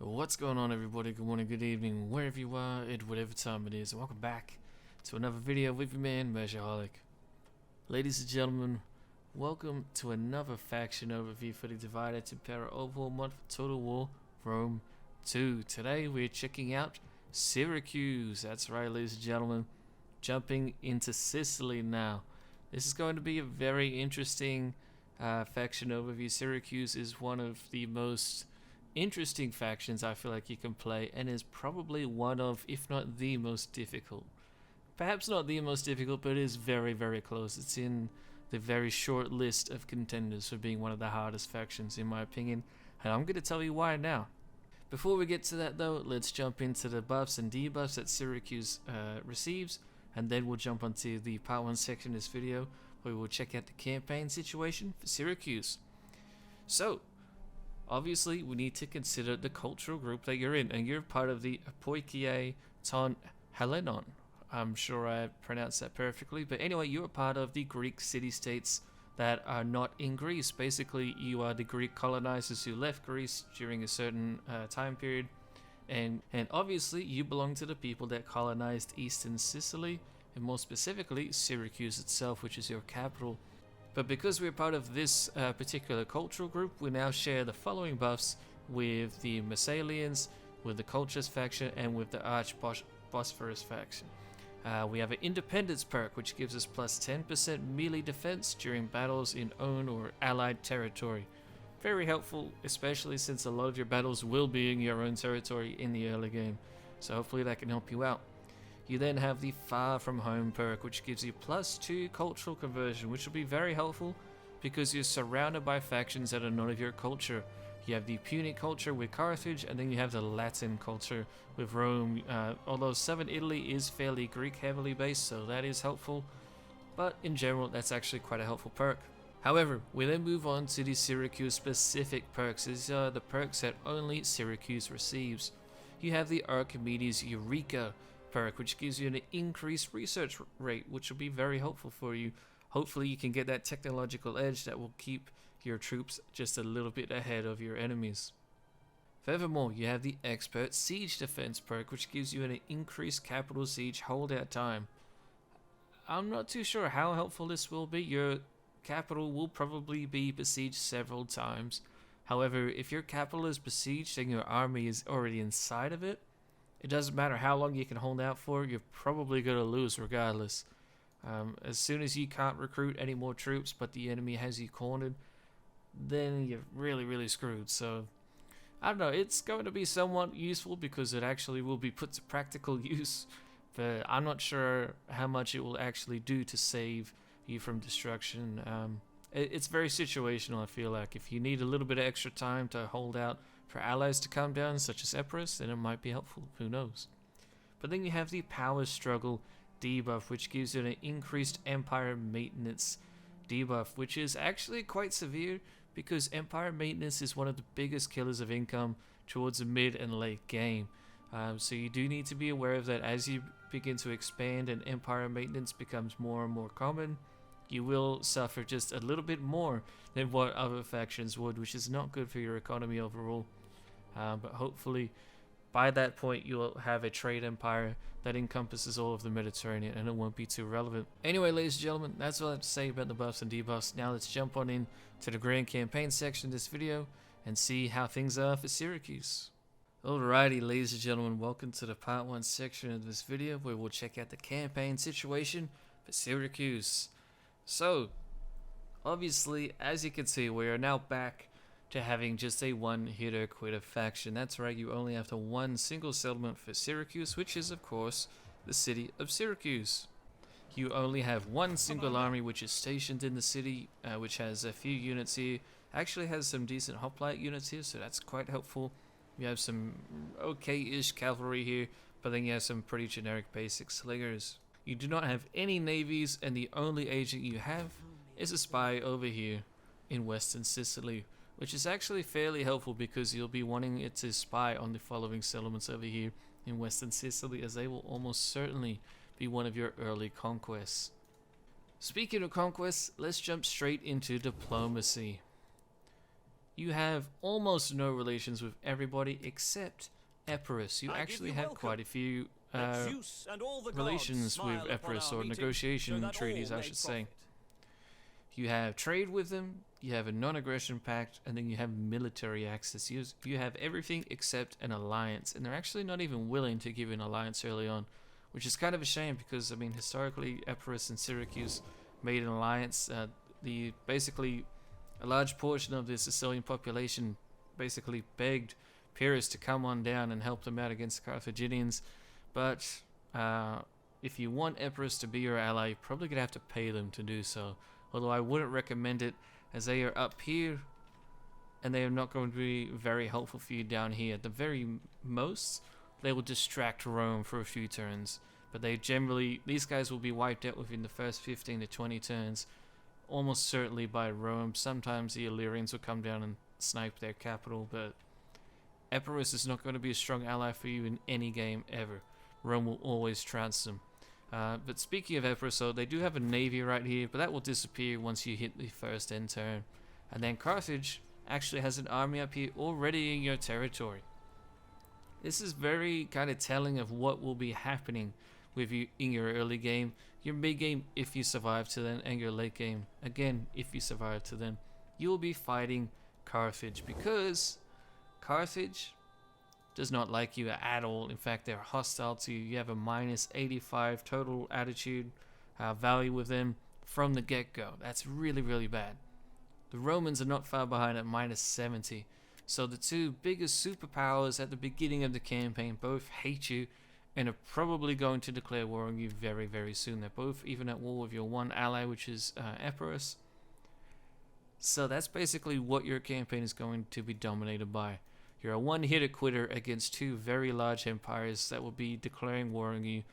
What's going on, everybody? Good morning, good evening, wherever you are, at whatever time it is, and welcome back to another video with your man, Mercenaries. Ladies and gentlemen, welcome to another faction overview for the divided Impera overall mod for Total War Rome 2. Today we're checking out Syracuse. That's right, ladies and gentlemen, jumping into Sicily now. This is going to be a very interesting faction overview. Syracuse is one of the most interesting factions I feel like you can play, and is probably one of, if not the most difficult. Perhaps not the most difficult, but it is very, very close. It's in the very short list of contenders for being one of the hardest factions, in my opinion, and I'm going to tell you why now. Before we get to that though, let's jump into the buffs and debuffs that Syracuse receives, and then we'll jump onto the part 1 section of this video, where we'll check out the campaign situation for Syracuse. So, obviously, we need to consider the cultural group that you're in, and you're part of the Apoikie ton Helenon. I'm sure I pronounced that perfectly, but anyway, you're a part of the Greek city-states that are not in Greece. Basically, you are the Greek colonizers who left Greece during a certain time period, and obviously, you belong to the people that colonized Eastern Sicily, and more specifically, Syracuse itself, which is your capital. But because we're part of this particular cultural group, we now share the following buffs with the Messalians, with the Cultures faction, and with the Arch-Bosphorus faction. We have an Independence perk, which gives us plus 10% melee defense during battles in own or allied territory. Very helpful, especially since a lot of your battles will be in your own territory in the early game. So hopefully that can help you out. You then have the Far From Home perk, which gives you plus 2 cultural conversion, which will be very helpful because you're surrounded by factions that are not of your culture. You have the Punic culture with Carthage, and then you have the Latin culture with Rome, although Southern Italy is fairly Greek heavily based, so that is helpful, but in general that's actually quite a helpful perk. However, we then move on to the Syracuse specific perks. These are the perks that only Syracuse receives. You have the Archimedes Eureka perk, which gives you an increased research rate, which will be very helpful for you. Hopefully you can get that technological edge that will keep your troops just a little bit ahead of your enemies. Furthermore, you have the Expert Siege Defense perk, which gives you an increased capital siege holdout time. I'm not too sure how helpful this will be. Your capital will probably be besieged several times. However, if your capital is besieged and your army is already inside of it, it doesn't matter how long you can hold out for, you're probably going to lose regardless. As soon as you can't recruit any more troops but the enemy has you cornered, then you're really screwed. So, I don't know, it's going to be somewhat useful because it actually will be put to practical use, but I'm not sure how much it will actually do to save you from destruction. It's very situational, I feel like. If you need a little bit of extra time to hold out for allies to come down, such as Epirus, then it might be helpful, who knows. But then you have the Power Struggle debuff, which gives you an increased Empire Maintenance debuff, which is actually quite severe because Empire Maintenance is one of the biggest killers of income towards the mid and late game. So you do need to be aware of that as you begin to expand and Empire Maintenance becomes more and more common. You will suffer just a little bit more than what other factions would, which is not good for your economy overall. But hopefully by that point you'll have a trade empire that encompasses all of the Mediterranean and it won't be too relevant. Anyway, ladies and gentlemen, that's all I have to say about the buffs and debuffs. Now let's jump on in to the grand campaign section of this video and see how things are for Syracuse. Alrighty, ladies and gentlemen, welcome to the part 1 section of this video where we'll check out the campaign situation for Syracuse. So, obviously, as you can see, we are now back to having just a one-hitter quitter faction. That's right, you only have to one single settlement for Syracuse, which is, of course, the city of Syracuse. You only have one single army which is stationed in the city, which has a few units here. Actually has some decent hoplite units here, so that's quite helpful. You have some okay-ish cavalry here, but then you have some pretty generic basic slingers. You do not have any navies, and the only agent you have is a spy over here in Western Sicily, which is actually fairly helpful because you'll be wanting it to spy on the following settlements over here in Western Sicily, as they will almost certainly be one of your early conquests. Speaking of conquests, let's jump straight into diplomacy. you have almost no relations with everybody except Epirus. You actually have quite a few relations with Epirus, or negotiation treaties, I should say. You have trade with them, you have a non-aggression pact, and then you have military access. You have everything except an alliance, and they're actually not even willing to give you an alliance early on, which is kind of a shame because, I mean, historically, Epirus and Syracuse made an alliance. Basically, a large portion of the Sicilian population basically begged Pyrrhus to come on down and help them out against the Carthaginians, but if you want Epirus to be your ally, you're probably going to have to pay them to do so. Although I wouldn't recommend it, as they are up here, and they are not going to be very helpful for you down here. At the very most, they will distract Rome for a few turns. But these guys will be wiped out within the first 15 to 20 turns, almost certainly by Rome. Sometimes the Illyrians will come down and snipe their capital, but Epirus is not going to be a strong ally for you in any game ever. Rome will always trounce them. But speaking of Epirus, so they do have a navy right here, but that will disappear once you hit the first end turn. And then Carthage actually has an army up here already in your territory. This is very kind of telling of what will be happening with you in your early game, your mid game if you survive to then, and your late game, again, if you survive to then. You will be fighting Carthage because Carthage does not like you at all. In fact, they're hostile to you. You have a minus 85 total attitude value with them from the get-go. That's really, really bad. The Romans are not far behind at minus 70. So the two biggest superpowers at the beginning of the campaign both hate you and are probably going to declare war on you very, very soon. They're both even at war with your one ally, which is Epirus. So that's basically what your campaign is going to be dominated by. You're a one-hitter quitter against two very large empires that will be declaring war on you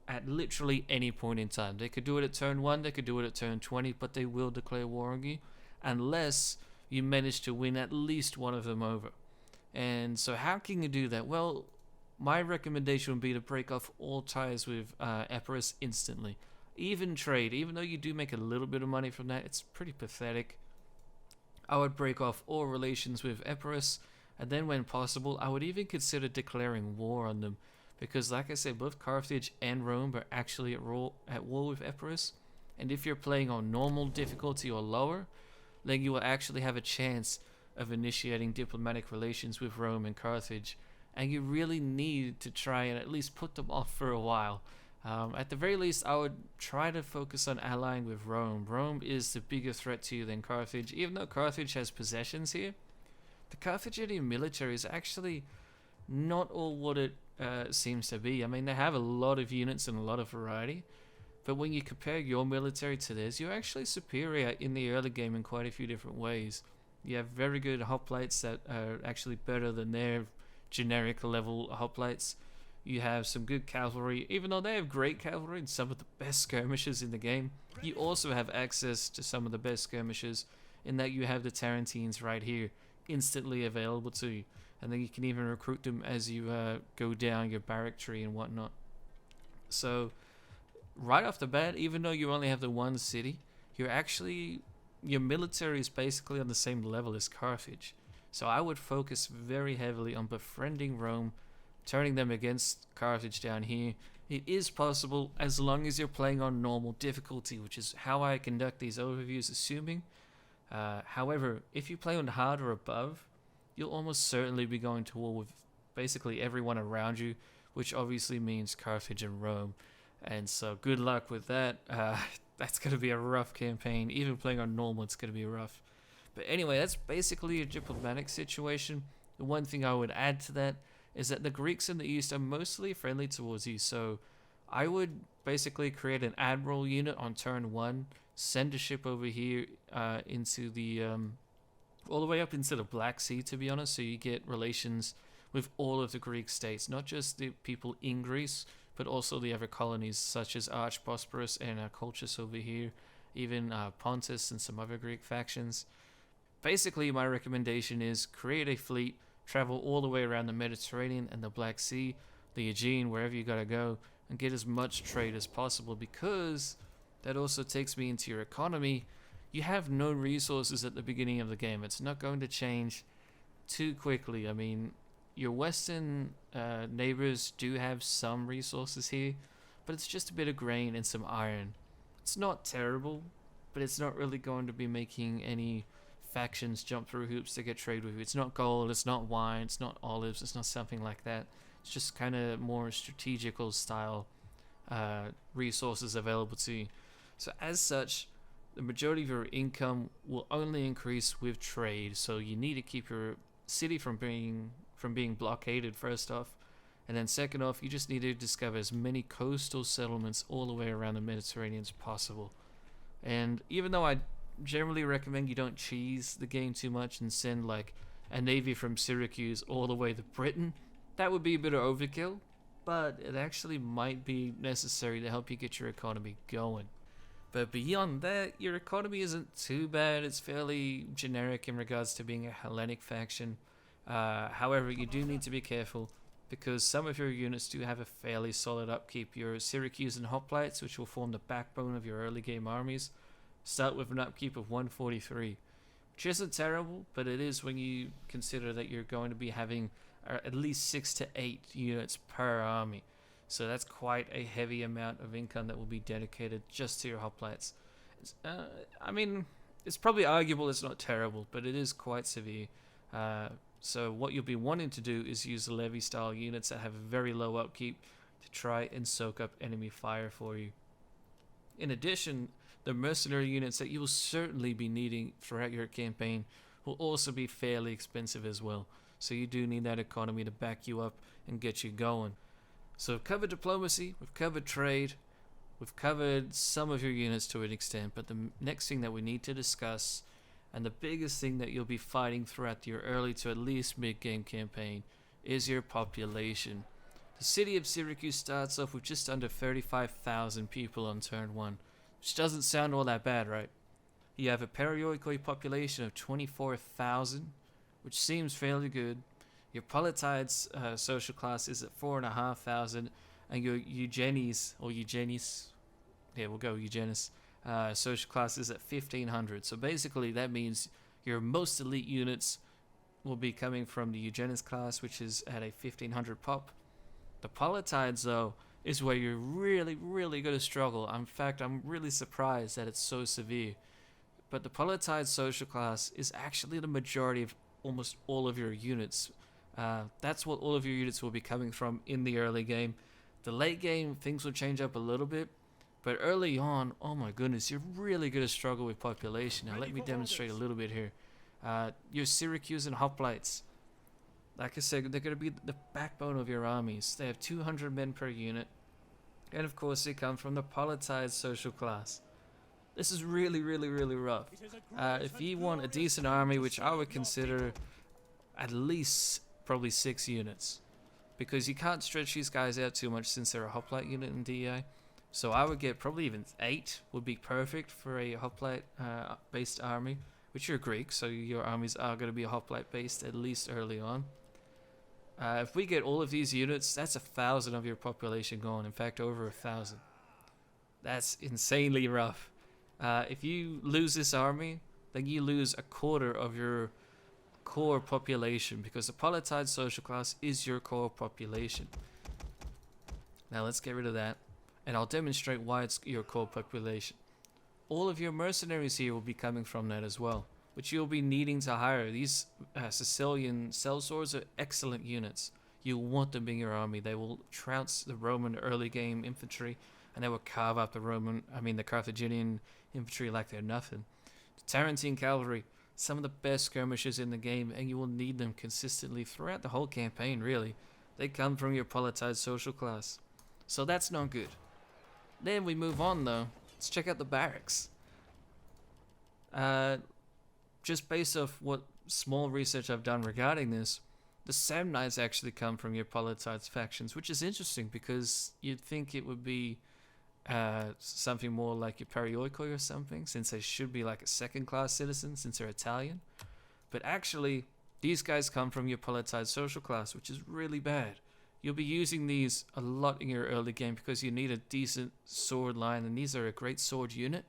at literally any point in time. They could do it at turn 1, they could do it at turn 20, but they will declare war on you unless you manage to win at least one of them over. And so how can you do that? Well, my recommendation would be to break off all ties with Epirus instantly. Even trade, even though you do make a little bit of money from that, it's pretty pathetic. I would break off all relations with Epirus, and then when possible, I would even consider declaring war on them. Because like I said, both Carthage and Rome are actually at war with Epirus. And if you're playing on normal difficulty or lower, then you will actually have a chance of initiating diplomatic relations with Rome and Carthage. And you really need to try and at least put them off for a while. At the very least, I would try to focus on allying with Rome. Rome is the bigger threat to you than Carthage. Even though Carthage has possessions here, the Carthaginian military is actually not all what it seems to be. I mean, they have a lot of units and a lot of variety, but when you compare your military to theirs, you're actually superior in the early game in quite a few different ways. You have very good hoplites that are actually better than their generic level hoplites. You have some good cavalry, even though they have great cavalry and some of the best skirmishes in the game. You also have access to some of the best skirmishes in that you have the Tarantines right here, instantly available to you, and then you can even recruit them as you go down your barrack tree and whatnot. So right off the bat, even though you only have the one city, your military is basically on the same level as Carthage. So I would focus very heavily on befriending Rome, turning them against Carthage down here. It is possible as long as you're playing on normal difficulty, which is how I conduct these overviews, assuming. However, if you play on hard or above, you'll almost certainly be going to war with basically everyone around you, which obviously means Carthage and Rome. And so good luck with that. That's going to be a rough campaign. Even playing on normal, it's going to be rough. But anyway, that's basically a diplomatic situation. The one thing I would add to that is that the Greeks in the east are mostly friendly towards you. So I would basically create an admiral unit on turn 1, send a ship over here into the all the way up into the Black Sea, to be honest, so you get relations with all of the Greek states, not just the people in Greece, but also the other colonies such as Bosporus and Colchis over here, even Pontus and some other Greek factions. Basically, my recommendation is create a fleet, travel all the way around the Mediterranean and the Black Sea, the Aegean, wherever you gotta go, and get as much trade as possible, because that also takes me into your economy. you have no resources at the beginning of the game. It's not going to change too quickly. I mean, your western neighbors do have some resources here, but it's just a bit of grain and some iron. It's not terrible, but it's not really going to be making any factions jump through hoops to get trade with you. It's not gold, it's not wine, it's not olives, it's not something like that. It's just kind of more strategical style resources available to you. So as such, the majority of your income will only increase with trade. So you need to keep your city from being blockaded first off, and then second off, you just need to discover as many coastal settlements all the way around the Mediterranean as possible. And even though I generally recommend you don't cheese the game too much and send like a navy from Syracuse all the way to Britain, that would be a bit of overkill, but it actually might be necessary to help you get your economy going. But beyond that, your economy isn't too bad. It's fairly generic in regards to being a Hellenic faction. However, you do need to be careful because some of your units do have a fairly solid upkeep. Your Syracuse and Hoplites, which will form the backbone of your early game armies, start with an upkeep of 143, which isn't terrible, but it is when you consider that you're going to be having at least 6 to 8 units per army. So that's quite a heavy amount of income that will be dedicated just to your hoplites. I mean, it's probably arguable it's not terrible, but it is quite severe. So what you'll be wanting to do is use the levy style units that have a very low upkeep to try and soak up enemy fire for you. In addition, the mercenary units that you will certainly be needing throughout your campaign will also be fairly expensive as well. So you do need that economy to back you up and get you going. So we've covered diplomacy, we've covered trade, we've covered some of your units to an extent, but the next thing that we need to discuss, and the biggest thing that you'll be fighting throughout your early to at least mid-game campaign, is your population. The city of Syracuse starts off with just under 35,000 people on turn 1, which doesn't sound all that bad, right? You have a periodically population of 24,000, which seems fairly good. Your Politides social class is at 4,500, and your Eugenes, social class is at 1,500. So basically that means your most elite units will be coming from the Eugenes class, which is at a 1,500 pop. The Politides, though, is where you're really, really going to struggle. In fact, I'm really surprised that it's so severe. But the Politides social class is actually the majority of almost all of your units. That's what all of your units will be coming from in the early game. The late game, things will change up a little bit, but early on, oh my goodness, you're really going to struggle with population. Now let me demonstrate a little bit here. Your Syracuse and Hoplites, like I said, they're going to be the backbone of your armies. They have 200 men per unit, and of course they come from the Politides social class. This is really, really, really rough. If you want a decent army, which I would consider at least probably 6 units, because you can't stretch these guys out too much since they're a hoplite unit in DEI. So I would get probably even 8 would be perfect for a hoplite based army, which you're Greek, so your armies are going to be hoplite based at least early on. If we get all of these units, that's 1,000 of your population gone. In fact, over 1,000. That's insanely rough. If you lose this army, then you lose a quarter of your core population, because the Politide social class is your core population. Now let's get rid of that, and I'll demonstrate why it's your core population. All of your mercenaries here will be coming from that as well, which you'll be needing to hire. These Sicilian sellswords are excellent units. You'll want them in your army. They will trounce the Roman early game infantry, and they will carve up the Carthaginian infantry like they're nothing. The Tarantine cavalry, some of the best skirmishes in the game, and you will need them consistently throughout the whole campaign, really. They come from your Politide social class. So that's not good. Then we move on, though. Let's check out the barracks. Just based off what small research I've done regarding this, the Samnites actually come from your Politides factions, which is interesting because you'd think it would be something more like your Perioikoi or something, since they should be like a second-class citizen since they're Italian. But actually, these guys come from your Politide social class, which is really bad. You'll be using these a lot in your early game because you need a decent sword line, and these are a great sword unit.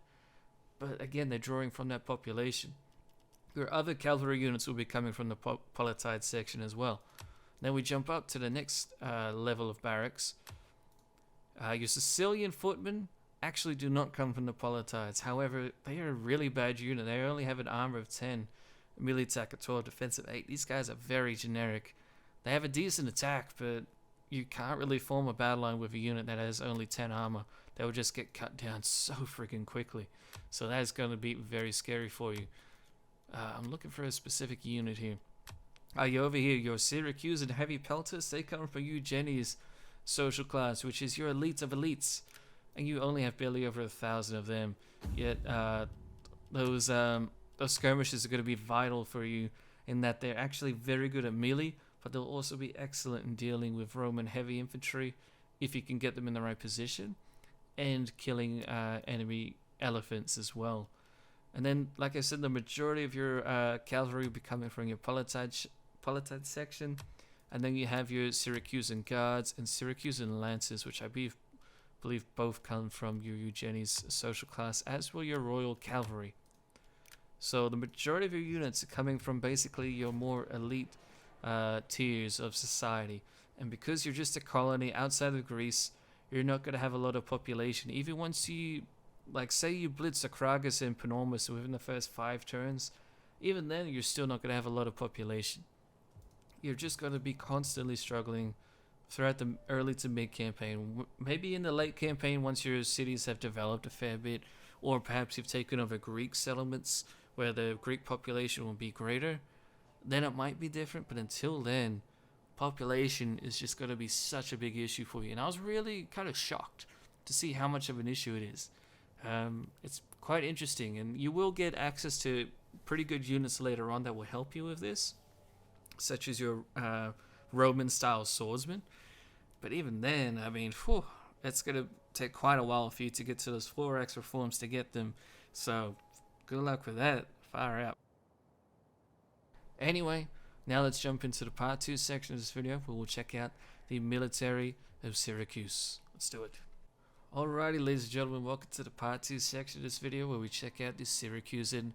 but again, they're drawing from that population. Your other cavalry units will be coming from the Politides section as well. Then we jump up to the next level of barracks. Your Sicilian Footmen actually do not come from the Politides. However, they are a really bad unit. They only have an armor of 10, melee attack of 12, defensive 8. These guys are very generic. They have a decent attack, but you can't really form a battle line with a unit that has only 10 armor. They will just get cut down so freaking quickly. So that is going to be very scary for you. I'm looking for a specific unit here. You over here, your Syracuse and Heavy Pelters, they come from you Jenny's social class, which is your elite of elites. And you only have barely over 1,000 of them. Yet those skirmishes are going to be vital for you in that they're actually very good at melee, but they'll also be excellent in dealing with Roman heavy infantry if you can get them in the right position, and killing enemy elephants as well. And then, like I said, the majority of your cavalry will be coming from your Politides section, and then you have your Syracuse and Guards and Syracuse and Lancers, which I believe both come from your Eugeni's social class, as will your Royal Cavalry. So the majority of your units are coming from basically your more elite tiers of society. And because you're just a colony outside of Greece, you're not going to have a lot of population. Even once you, like, say you blitz Acragas and Panormus within the first 5 turns, even then you're still not going to have a lot of population. You're just going to be constantly struggling throughout the early to mid campaign. Maybe in the late campaign, once your cities have developed a fair bit, or perhaps you've taken over Greek settlements where the Greek population will be greater, then it might be different. But until then, population is just going to be such a big issue for you. And I was really kind of shocked to see how much of an issue it is. It's quite interesting, and you will get access to pretty good units later on that will help you with this, such as your Roman style swordsmen. But even then, I mean, it's going to take quite a while for you to get to those 4x reforms to get them. So good luck with that. Far out. Anyway, now let's jump into the part 2 section of this video, where we'll check out the military of Syracuse. Let's do it. Alrighty, ladies and gentlemen, welcome to the part 2 section of this video, where we check out the Syracusan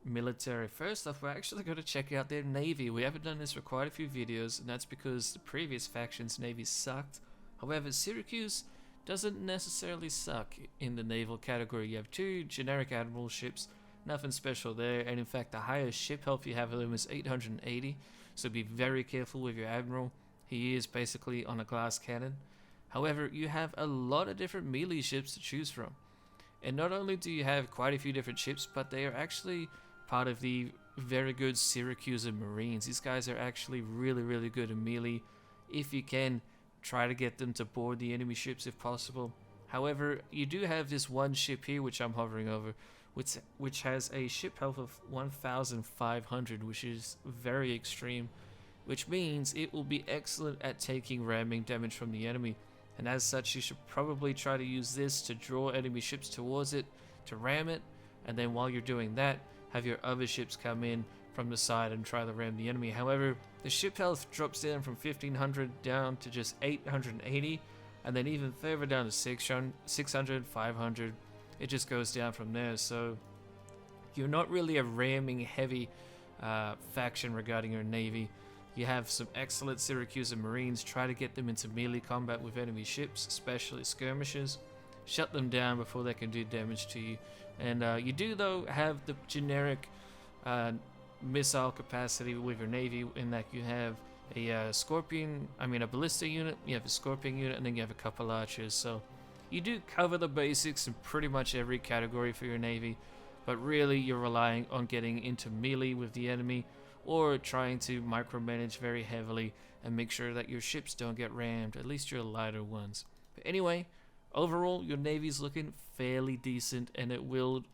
military. First off, we're actually going to check out their navy. We haven't done this for quite a few videos, and that's because the previous faction's navy sucked. However, Syracuse doesn't necessarily suck in the naval category. You have 2 generic admiral ships, nothing special there, and in fact the highest ship health you have of them is 880, so be very careful with your admiral. He is basically on a glass cannon. However, you have a lot of different melee ships to choose from, and not only do you have quite a few different ships, but they are actually part of the very good Syracusan Marines. These guys are actually really good in melee. If you can, try to get them to board the enemy ships if possible. However, you do have this one ship here, which I'm hovering over, which has a ship health of 1,500, which is very extreme, which means it will be excellent at taking ramming damage from the enemy. And as such, you should probably try to use this to draw enemy ships towards it, to ram it, and then while you're doing that, have your other ships come in from the side and try to ram the enemy. However, the ship health drops down from 1,500 down to just 880, and then even further down to 600, 500. It just goes down from there. So you're not really a ramming heavy faction regarding your navy. You have some excellent Syracusan Marines. Try to get them into melee combat with enemy ships, especially skirmishes. Shut them down before they can do damage to you. And you do, though, have the generic missile capacity with your navy, in that you have a ballista unit, you have a scorpion unit, and then you have a couple archers. So you do cover the basics in pretty much every category for your navy, but really you're relying on getting into melee with the enemy, or trying to micromanage very heavily and make sure that your ships don't get rammed, at least your lighter ones. But anyway, overall your navy's looking fairly decent, and it will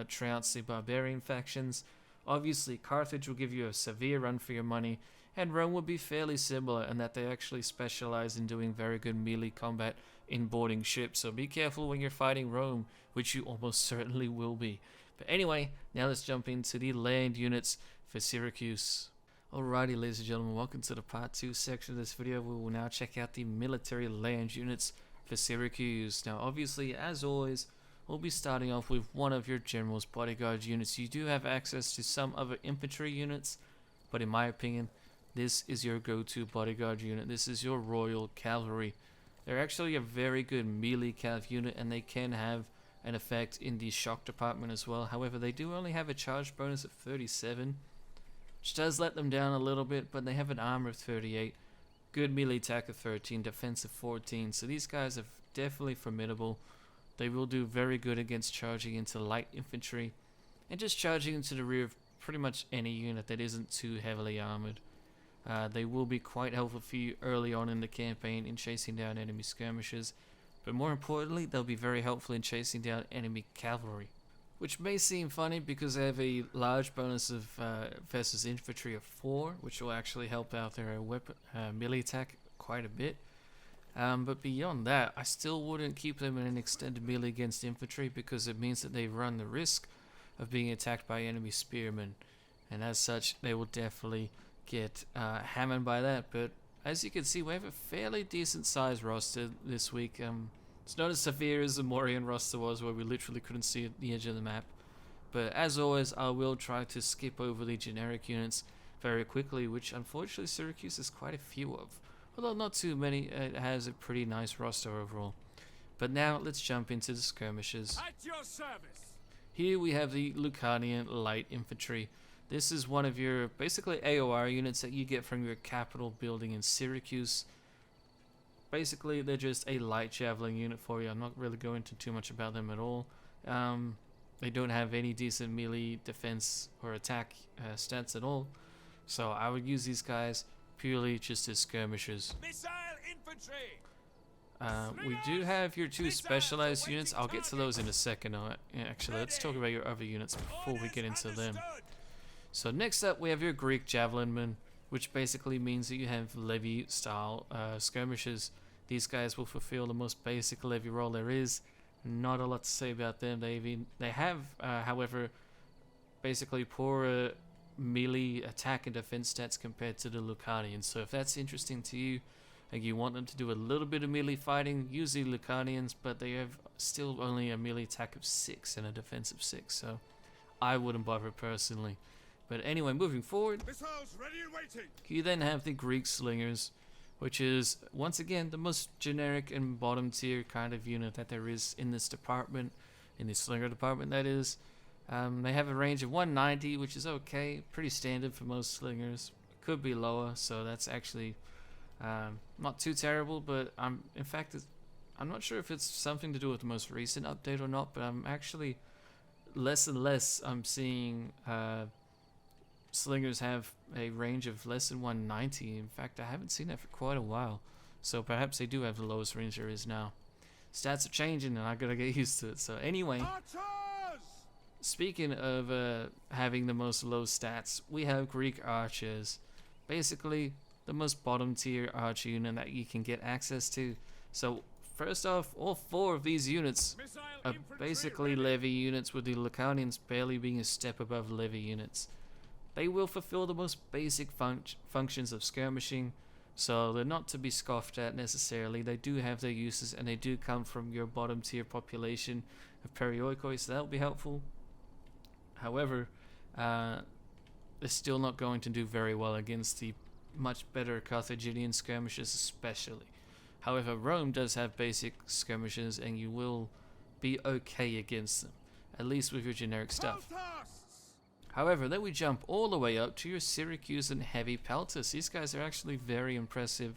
trounce the barbarian factions. Obviously Carthage will give you a severe run for your money, and Rome will be fairly similar in that they actually specialize in doing very good melee combat in boarding ships, so be careful when you're fighting Rome, which you almost certainly will be. But anyway, now let's jump into the land units for Syracuse. Alrighty, ladies and gentlemen, welcome to the part 2 section of this video. We will now check out the military land units for Syracuse. Now obviously, as always, we'll be starting off with one of your general's bodyguard units. You do have access to some other infantry units, but in my opinion, this is your go-to bodyguard unit. This is your Royal Cavalry. They're actually a very good melee cav unit, and they can have an effect in the shock department as well. However, they do only have a charge bonus of 37, which does let them down a little bit, but they have an armor of 38, good melee attack of 13, defense of 14, so these guys are definitely formidable. They will do very good against charging into light infantry, and just charging into the rear of pretty much any unit that isn't too heavily armored. They will be quite helpful for you early on in the campaign in chasing down enemy skirmishes, but more importantly, they'll be very helpful in chasing down enemy cavalry, which may seem funny because they have a large bonus of versus infantry of 4, which will actually help out their melee attack quite a bit. But beyond that, I still wouldn't keep them in an extended melee against infantry, because it means that they run the risk of being attacked by enemy spearmen, and as such they will definitely get hammered by that. But as you can see, we have a fairly decent sized roster this week. It's not as severe as the Morian roster was, where we literally couldn't see the edge of the map, but as always I will try to skip over the generic units very quickly, which unfortunately Syracuse has quite a few of, although not too many. It has a pretty nice roster overall. But now let's jump into the skirmishes. At your service. Here we have the Lucanian light infantry. This is one of your basically AOR units that you get from your capital building in Syracuse. Basically, they're just a light javelin unit for you. I'm not really going into too much about them at all. They don't have any decent melee defense or attack stats at all, so I would use these guys purely just as skirmishers. Missile infantry. We do have your two specialized units. I'll get to those in a second. Actually, let's talk about your other units before we get into them. So next up, we have your Greek Javelin Man, which basically means that you have levy style skirmishes. These guys will fulfill the most basic levy role there is. Not a lot to say about them. They have, however, basically poorer melee attack and defense stats compared to the Lucanians. So if that's interesting to you, and you want them to do a little bit of melee fighting, use the Lucanians, but they have still only a melee attack of 6 and a defense of 6, so I wouldn't bother personally. But anyway, moving forward, Missiles ready and waiting. you then have the Greek Slingers, which is once again the most generic and bottom tier kind of unit that there is in this department, in the Slinger department that is. They have a range of 190, which is okay, pretty standard for most Slingers. Could be lower, so that's actually not too terrible, but in fact, I'm not sure if it's something to do with the most recent update or not, but I'm actually less and less I'm seeing Slingers have a range of less than 190. In fact, I haven't seen that for quite a while, so perhaps they do have the lowest range there is now. Stats are changing and I gotta get used to it. So anyway, Archers. speaking of having the most low stats, we have Greek Archers. Basically the most bottom tier archer unit that you can get access to. So first off, all 4 of these units Missile are infantry basically ready. levy units, with the Lucanians barely being a step above levy units. They will fulfill the most basic functions of skirmishing, so they're not to be scoffed at necessarily. They do have their uses, and they do come from your bottom tier population of perioikoi, so that'll be helpful. However, they're still not going to do very well against the much better Carthaginian skirmishes especially. However, Rome does have basic skirmishes, and you will be okay against them, at least with your generic stuff. Protests. However, then we jump all the way up to your Syracuse and Heavy Peltas. These guys are actually very impressive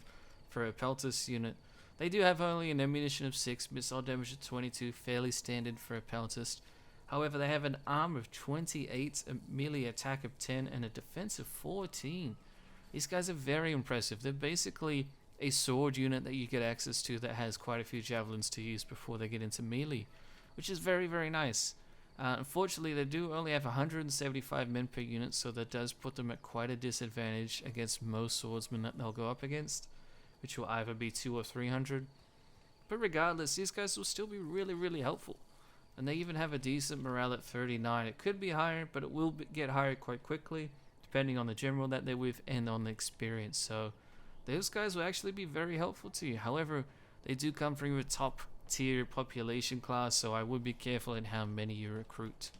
for a Peltas unit. They do have only an ammunition of 6, missile damage of 22, fairly standard for a Peltast. However, they have an armor of 28, a melee attack of 10, and a defense of 14. These guys are very impressive. They're basically a sword unit that you get access to that has quite a few javelins to use before they get into melee, which is very, very nice. Unfortunately, they do only have 175 men per unit, so that does put them at quite a disadvantage against most swordsmen that they'll go up against, which will either be 200 or 300. But regardless, these guys will still be really, really helpful. And they even have a decent morale at 39. It could be higher, but it will get higher quite quickly, depending on the general that they're with and on the experience. So those guys will actually be very helpful to you. However, they do come from your top tier population class, so I would be careful in how many you recruit.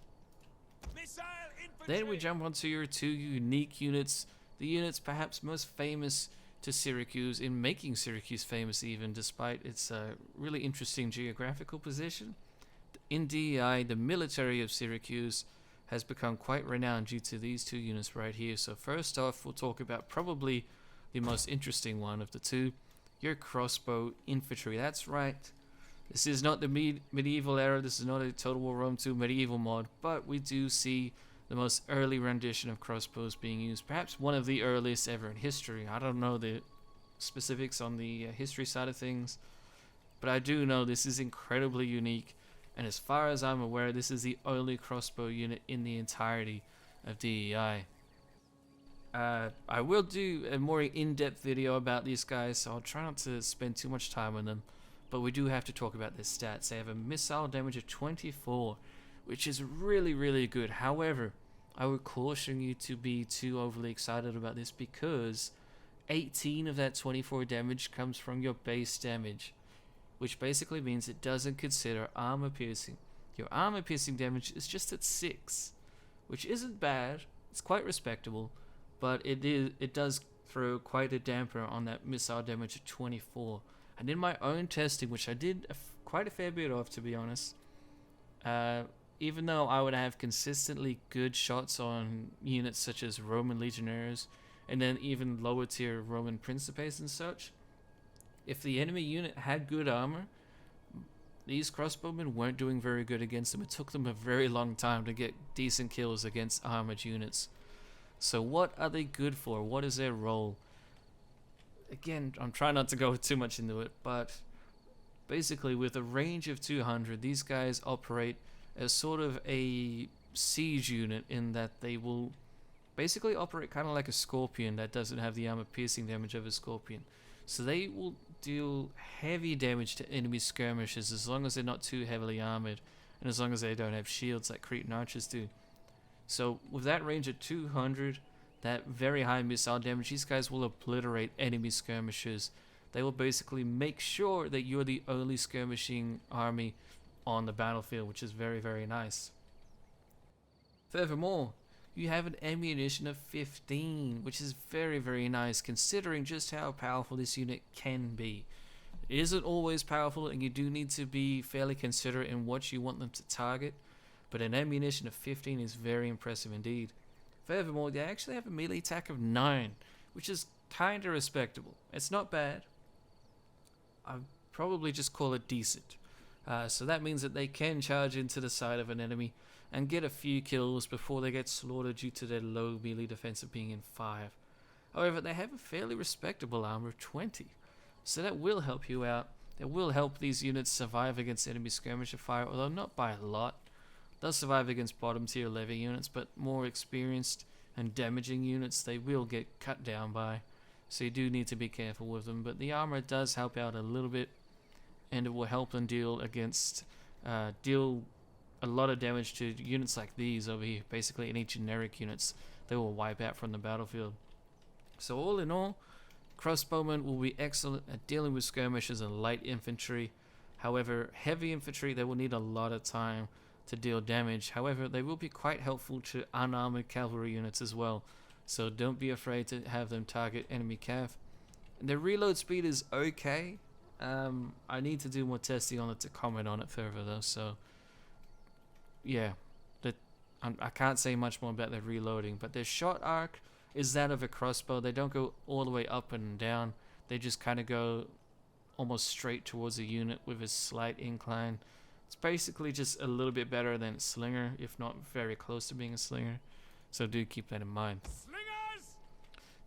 Missile infantry. Then we jump onto your two unique units, the units perhaps most famous to Syracuse, in making Syracuse famous even, despite its really interesting geographical position. In DEI, the military of Syracuse has become quite renowned due to these two units right here. So first off, we'll talk about probably the most interesting one of the two, your Crossbow Infantry. That's right, this is not the medieval era, this is not a Total War Rome 2 medieval mod, but we do see the most early rendition of crossbows being used, perhaps one of the earliest ever in history. I don't know the specifics on the history side of things, but I do know this is incredibly unique, and as far as I'm aware, this is the only crossbow unit in the entirety of DEI. I will do a more in-depth video about these guys, so I'll try not to spend too much time on them, but we do have to talk about their stats. They have a missile damage of 24, which is really, really good. However, I would caution you to be too overly excited about this, because 18 of that 24 damage comes from your base damage, which basically means it doesn't consider armor piercing. Your armor piercing damage is just at 6, which isn't bad. It's quite respectable, but it does throw quite a damper on that missile damage of 24. And in my own testing, which I did quite a fair bit of, to be honest, even though I would have consistently good shots on units such as Roman legionnaires and then even lower tier Roman principes and such, if the enemy unit had good armor, these crossbowmen weren't doing very good against them. It took them a very long time to get decent kills against armored units. So what are they good for? What is their role? Again, I'm trying not to go too much into it, but basically with a range of 200, these guys operate as sort of a siege unit, in that they will basically operate kind of like a scorpion that doesn't have the armor piercing damage of a scorpion. So they will deal heavy damage to enemy skirmishes as long as they're not too heavily armored, and as long as they don't have shields like Cretan archers do. So with that range of 200, that very high missile damage, these guys will obliterate enemy skirmishers. They will basically make sure that you're the only skirmishing army on the battlefield, which is very, very nice. Furthermore, you have an ammunition of 15, which is very, very nice considering just how powerful this unit can be. It isn't always powerful, and you do need to be fairly considerate in what you want them to target, but an ammunition of 15 is very impressive indeed. Furthermore, they actually have a melee attack of 9, which is kinda respectable. It's not bad. I'd probably just call it decent. So that means that they can charge into the side of an enemy and get a few kills before they get slaughtered due to their low melee defense of being in 5. However, they have a fairly respectable armor of 20, so that will help you out. It will help these units survive against enemy skirmisher fire, although not by a lot. They'll survive against bottom tier levy units, but more experienced and damaging units they will get cut down by, so you do need to be careful with them. But the armor does help out a little bit, and it will help them deal a lot of damage to units like these over here. Basically any generic units they will wipe out from the battlefield. So all in all, crossbowmen will be excellent at dealing with skirmishers and light infantry. However, heavy infantry, they will need a lot of time to deal damage. However, they will be quite helpful to unarmored cavalry units as well, so don't be afraid to have them target enemy cav. Their reload speed is okay. I need to do more testing on it to comment on it further though, so yeah, I can't say much more about their reloading, but their shot arc is that of a crossbow. They don't go all the way up and down, they just kind of go almost straight towards a unit with a slight incline. It's basically just a little bit better than a slinger, if not very close to being a slinger, so do keep that in mind. Slingers!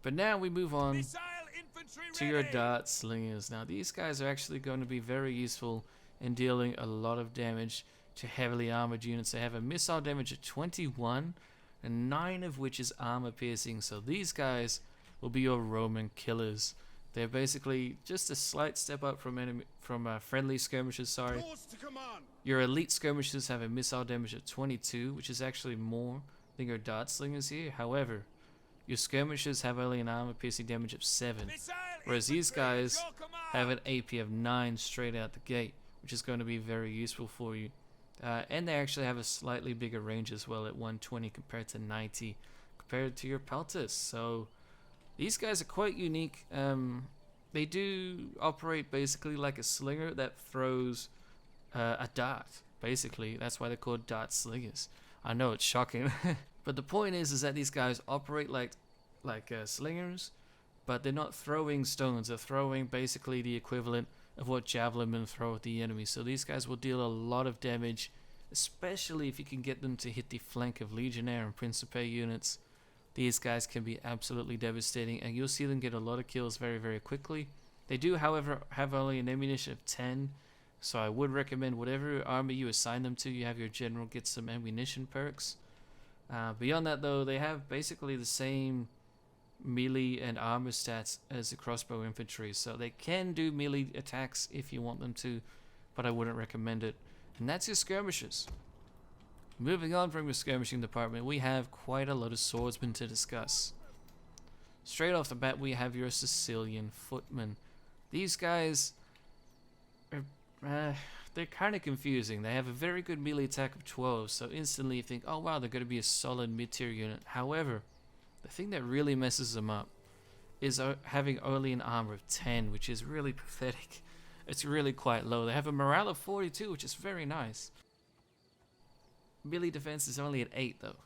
But now we move on Missile infantry to your ready! dart slingers. Now these guys are actually going to be very useful in dealing a lot of damage to heavily armored units. They have a missile damage of 21, and 9 of which is armor piercing, so these guys will be your Roman killers. They're basically just a slight step up from friendly skirmishers. Sorry. Yours to command. Your elite skirmishers have a missile damage of 22, which is actually more than your dart slingers here. However, your skirmishers have only an armor piercing damage of 7, Missile whereas these infantry, guys your command. have an AP of 9 straight out the gate, which is going to be very useful for you. And they actually have a slightly bigger range as well at 120 compared to 90 compared to your pelters. So these guys are quite unique. They do operate basically like a slinger that throws a dart. Basically, that's why they're called dart slingers. I know it's shocking, but the point is that these guys operate like slingers, but they're not throwing stones. They're throwing basically the equivalent of what Javelin Men throw at the enemy. So these guys will deal a lot of damage, especially if you can get them to hit the flank of Legionnaire and Principe units. These guys can be absolutely devastating, and you'll see them get a lot of kills very, very quickly. They do, however, have only an ammunition of 10, so I would recommend whatever army you assign them to, you have your general get some ammunition perks. Beyond that, though, they have basically the same melee and armor stats as the Crossbow Infantry, so they can do melee attacks if you want them to, but I wouldn't recommend it. And that's your skirmishes. Moving on from your skirmishing department, we have quite a lot of swordsmen to discuss. Straight off the bat, we have your Sicilian Footmen. These guys are they're kind of confusing. They have a very good melee attack of 12, so instantly you think, oh wow, they're going to be a solid mid-tier unit. However, the thing that really messes them up is having only an armor of 10, which is really pathetic. It's really quite low. They have a morale of 42, which is very nice. Melee defense is only at 8 though,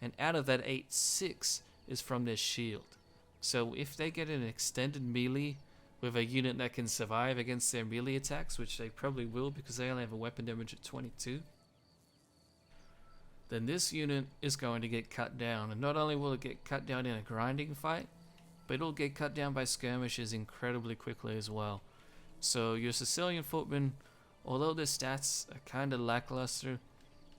and out of that 8, 6 is from their shield. So if they get an extended melee with a unit that can survive against their melee attacks, which they probably will because they only have a weapon damage of 22, then this unit is going to get cut down. And not only will it get cut down in a grinding fight, but it'll get cut down by skirmishes incredibly quickly as well. So your Sicilian Footmen, although their stats are kind of lackluster,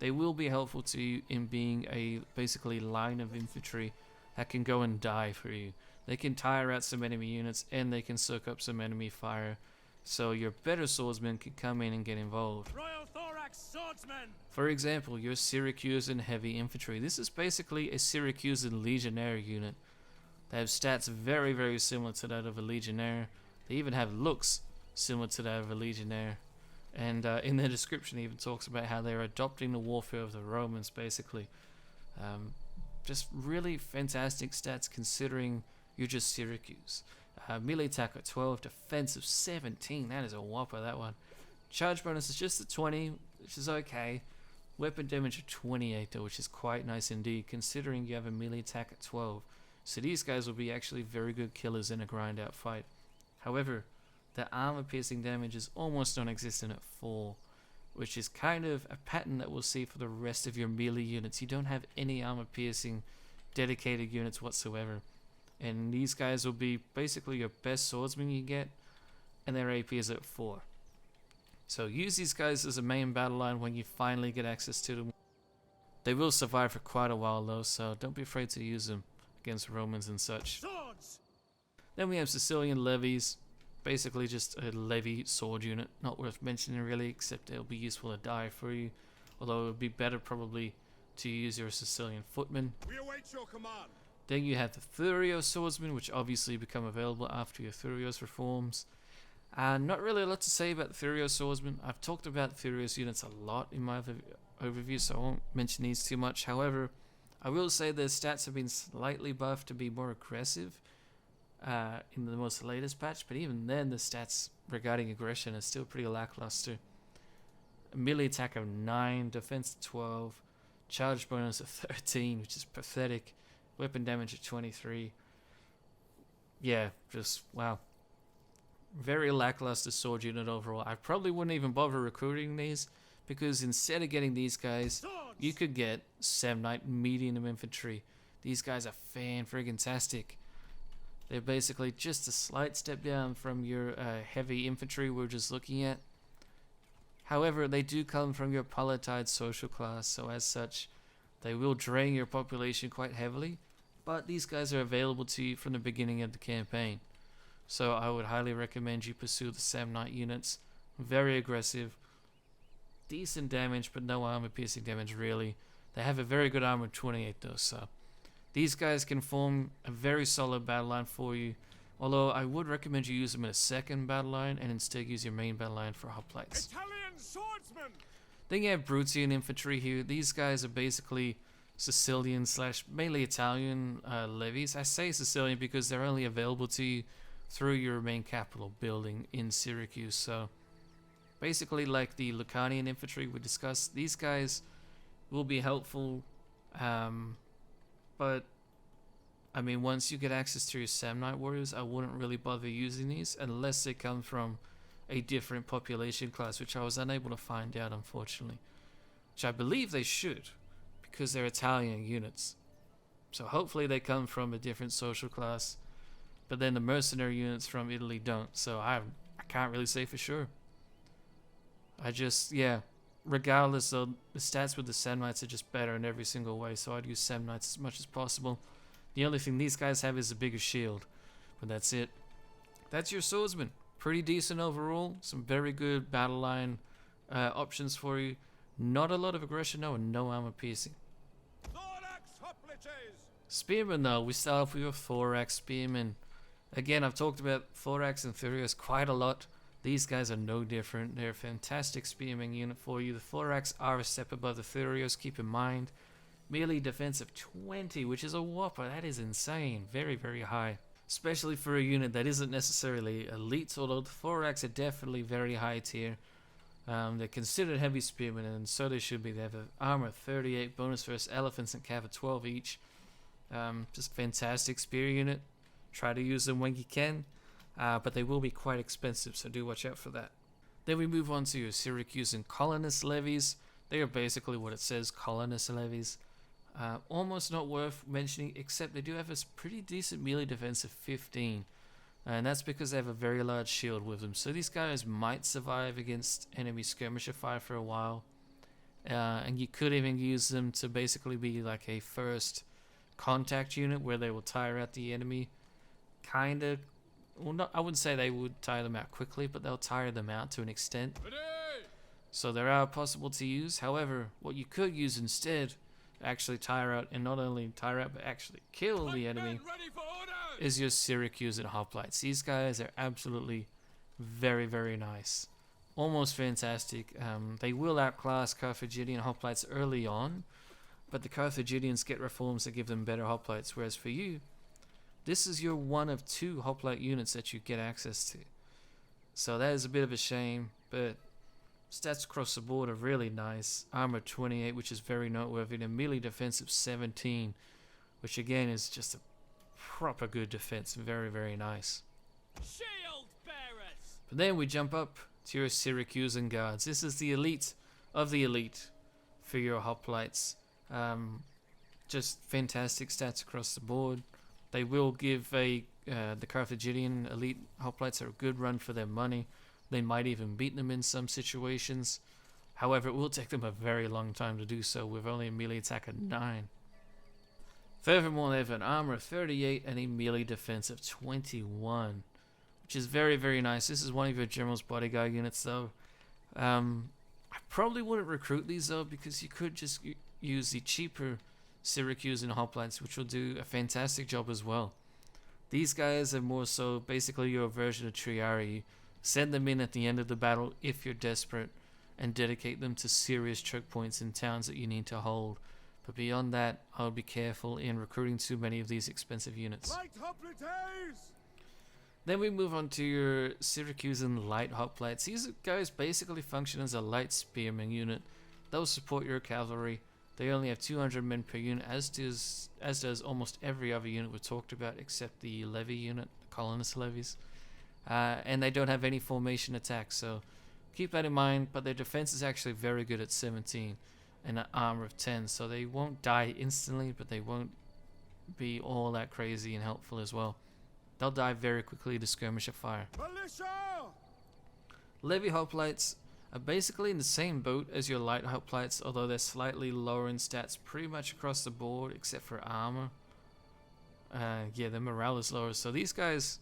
they will be helpful to you in being a basically line of infantry that can go and die for you. They can tire out some enemy units and they can soak up some enemy fire. So your better swordsmen can come in and get involved. Royal Thorax Swordsmen! For example, your Syracuse and Heavy Infantry. This is basically a Syracuse and Legionnaire unit. They have stats very, very similar to that of a Legionnaire. They even have looks similar to that of a Legionnaire. And in their description, it even talks about how they're adopting the warfare of the Romans, basically. Just really fantastic stats considering you're just Syracuse. Melee attack at 12, defense of 17. That is a whopper, that one. Charge bonus is just at 20, which is okay. Weapon damage of 28, though, which is quite nice indeed, considering you have a melee attack at 12. So these guys will be actually very good killers in a grind out fight. However, the armor piercing damage is almost non-existent at 4, which is kind of a pattern that we'll see for the rest of your melee units. You don't have any armor piercing dedicated units whatsoever. And these guys will be basically your best swordsmen you get, and their AP is at 4. So use these guys as a main battle line when you finally get access to them. They will survive for quite a while though, so don't be afraid to use them against Romans and such. Swords! Then we have Sicilian Levies, basically just a levy sword unit, not worth mentioning really, except it'll be useful to die for you, although it would be better probably to use your Sicilian Footmen. We await your command! Then you have the Furio Swordsmen, which obviously become available after your Furios reforms. Not really a lot to say about the Furio Swordsmen. I've talked about Furios units a lot in my overview, so I won't mention these too much. However, I will say their stats have been slightly buffed to be more aggressive in the most latest patch, but even then the stats regarding aggression are still pretty lackluster. A melee attack of 9, defense of 12, charge bonus of 13, which is pathetic. Weapon damage of 23. Yeah, just wow. Very lackluster sword unit overall. I probably wouldn't even bother recruiting these, because instead of getting these guys, you could get Samnite medium infantry. These guys are fan-friggin-tastic. They're basically just a slight step down from your heavy infantry we're just looking at. However, they do come from your Palatine social class, so as such, they will drain your population quite heavily. But these guys are available to you from the beginning of the campaign. So I would highly recommend you pursue the Samnite units. Very aggressive. Decent damage, but no armor piercing damage really. They have a very good armor of 28 though, so these guys can form a very solid battle line for you Although I would recommend you use them in a second battle line and instead use your main battle line for hoplites. Italian swordsmen. Then you have Brutian Infantry here. These guys are basically Sicilian / mainly Italian levies. I say Sicilian because they're only available to you through your main capital building in Syracuse. So basically like the Lucanian infantry we discussed, these guys will be helpful, but I mean, once you get access to your Samnite warriors, I wouldn't really bother using these unless they come from a different population class, which I was unable to find out, unfortunately. Which I believe they should, because they're Italian units. So hopefully they come from a different social class, but then the mercenary units from Italy don't, so I can't really say for sure. Yeah, regardless though, the stats with the Samnites are just better in every single way, so I'd use Samnites as much as possible. The only thing these guys have is a bigger shield, but that's it. That's your swordsman. Pretty decent overall. Some very good battle line options for you. Not a lot of aggression though, and no armor piercing. Spearmen though, we start off with your Thorax Spearmen. Again, I've talked about Thorax and Furios quite a lot. These guys are no different. They're a fantastic spearming unit for you. The Thorax are a step above the Furios, keep in mind. Melee defense of 20, which is a whopper. That is insane. Very, very high. Especially for a unit that isn't necessarily elite, although the Thorax are definitely very high tier. They're considered heavy spearmen, and so they should be. They have an armor 38, bonus versus elephants, and cav 12 each. Just fantastic spear unit. Try to use them when you can, but they will be quite expensive, so do watch out for that. Then we move on to your Syracuse and Colonists Levees. They are basically what it says, Colonists Levees. Almost not worth mentioning, except they do have a pretty decent melee defense of 15. And that's because they have a very large shield with them. So these guys might survive against enemy skirmisher fire for a while. And you could even use them to basically be like a first contact unit where they will tire out the enemy. Kinda, well, not, I wouldn't say they would tire them out quickly, but they'll tire them out to an extent. So they are possible to use. However, what you could use instead, actually tire out, and not only tire out but actually kill the enemy, is your Syracuse and Hoplites. These guys are absolutely very, very nice. Almost fantastic. They will outclass Carthaginian Hoplites early on, but the Carthaginians get reforms that give them better Hoplites, whereas for you, this is your one of 2 Hoplite units that you get access to. So that is a bit of a shame, but stats across the board are really nice. Armor 28, which is very noteworthy, and a melee defense of 17, which again is just a proper good defense. Very, very nice. Shield bearers. But then we jump up to your Syracuse and Guards. This is the elite of the elite for your hoplites. Just fantastic stats across the board. They will give the Carthaginian elite hoplites a good run for their money. They might even beat them in some situations. However, it will take them a very long time to do so with only a melee attack of 9. Furthermore, they have an armor of 38 and a melee defense of 21, which is very, very nice. This is one of your general's bodyguard units, though. I probably wouldn't recruit these, though, because you could just use the cheaper Syracuse and Hoplites, which will do a fantastic job as well. These guys are more so basically your version of Triari. Send them in at the end of the battle if you're desperate, and dedicate them to serious choke points in towns that you need to hold. But beyond that, I would be careful in recruiting too many of these expensive units. Then we move on to your Syracuse and Light Hoplites. These guys basically function as a light spearman unit. They'll support your cavalry. They only have 200 men per unit, as does almost every other unit we talked about except the Levy unit, the Colonists Levees. And they don't have any formation attacks, so keep that in mind. But their defense is actually very good at 17 and an armor of 10, so they won't die instantly, but they won't be all that crazy and helpful as well. They'll die very quickly to skirmisher fire. Levy hoplites are basically in the same boat as your light hoplites, although they're slightly lower in stats pretty much across the board except for armor. Yeah, their morale is lower, so these guys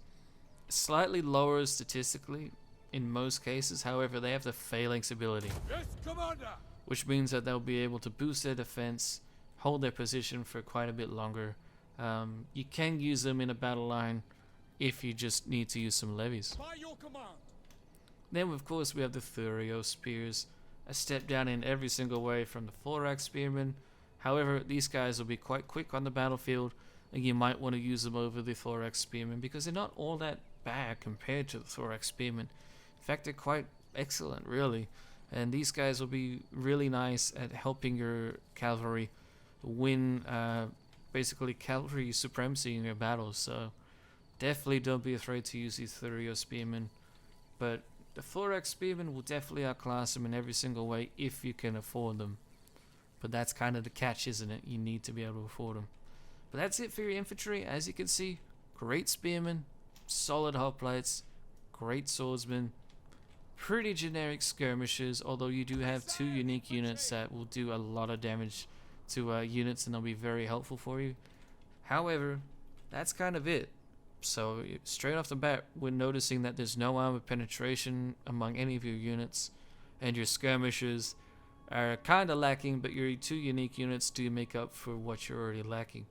slightly lower statistically in most cases. However, they have the phalanx ability, Yes, Commander. which means that they'll be able to boost their defense, hold their position for quite a bit longer. You can use them in a battle line, if you just need to use some levies. By your command. Then of course we have the Furio Spears, a step down in every single way from the Thorax Spearmen. However, these guys will be quite quick on the battlefield, and you might want to use them over the Thorax Spearmen because they're not all that bad compared to the Thorax Spearmen. In fact, they're quite excellent, really. And these guys will be really nice at helping your cavalry win basically cavalry supremacy in your battles. So definitely don't be afraid to use these Furio Spearmen. But the Thorax Spearmen will definitely outclass them in every single way if you can afford them. But that's kind of the catch, isn't it? You need to be able to afford them. But that's it for your infantry. As you can see, great spearmen, solid hoplites, great swordsmen, pretty generic skirmishers, although you do have 2 unique units that will do a lot of damage to units, and they'll be very helpful for you. However, that's kind of it. So straight off the bat, we're noticing that there's no armor penetration among any of your units, and your skirmishers are kind of lacking, but your 2 unique units do make up for what you're already lacking.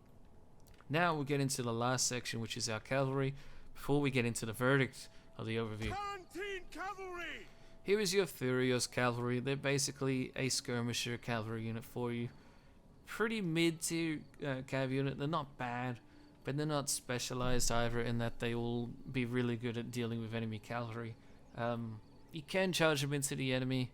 Now we'll get into the last section, which is our cavalry, before we get into the verdict of the overview. Tarantine cavalry. Here is your Furious cavalry. They're basically a skirmisher cavalry unit for you. Pretty mid-tier cav unit. They're not bad, but they're not specialized either in that they will be really good at dealing with enemy cavalry. You can charge them into the enemy.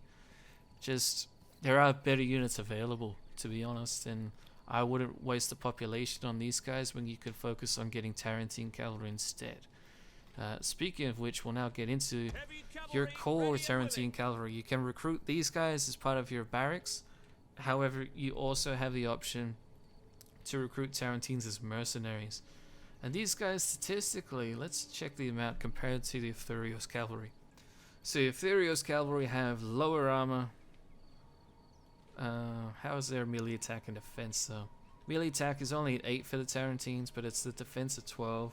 Just, there are better units available, to be honest, and I wouldn't waste the population on these guys when you could focus on getting Tarantine cavalry instead. Speaking of which, we'll now get into your core Tarantine cavalry. You can recruit these guys as part of your barracks. However, you also have the option to recruit Tarantines as mercenaries. And these guys, statistically, let's check the amount compared to the Furious cavalry. So your Furious cavalry have lower armor. How is their melee attack and defense though? Melee attack is only at 8 for the Tarantines, but it's the defense of 12,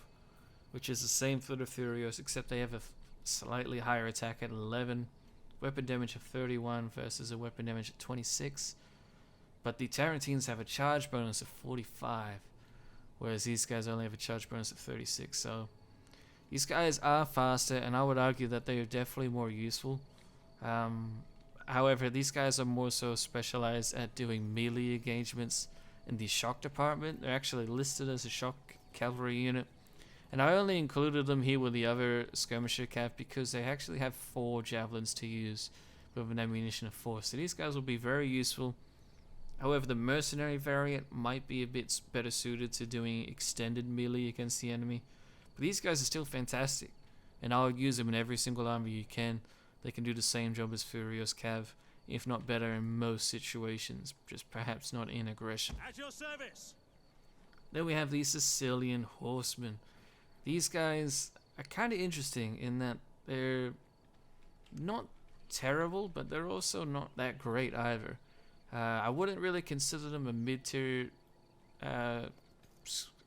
which is the same for the Furious, except they have a slightly higher attack at 11, weapon damage of 31 versus a weapon damage of 26. But the Tarantines have a charge bonus of 45, whereas these guys only have a charge bonus of 36. So these guys are faster, and I would argue that they are definitely more useful. However, these guys are more so specialized at doing melee engagements in the shock department. They're actually listed as a shock cavalry unit, and I only included them here with the other skirmisher cav because they actually have 4 javelins to use with an ammunition of 4. So these guys will be very useful. However, the mercenary variant might be a bit better suited to doing extended melee against the enemy. But these guys are still fantastic, and I'll use them in every single army you can. They can do the same job as Furious Cav, if not better in most situations, just perhaps not in aggression. At your service. Then we have the Sicilian Horsemen. These guys are kind of interesting in that they're not terrible, but they're also not that great either. I wouldn't really consider them a mid-tier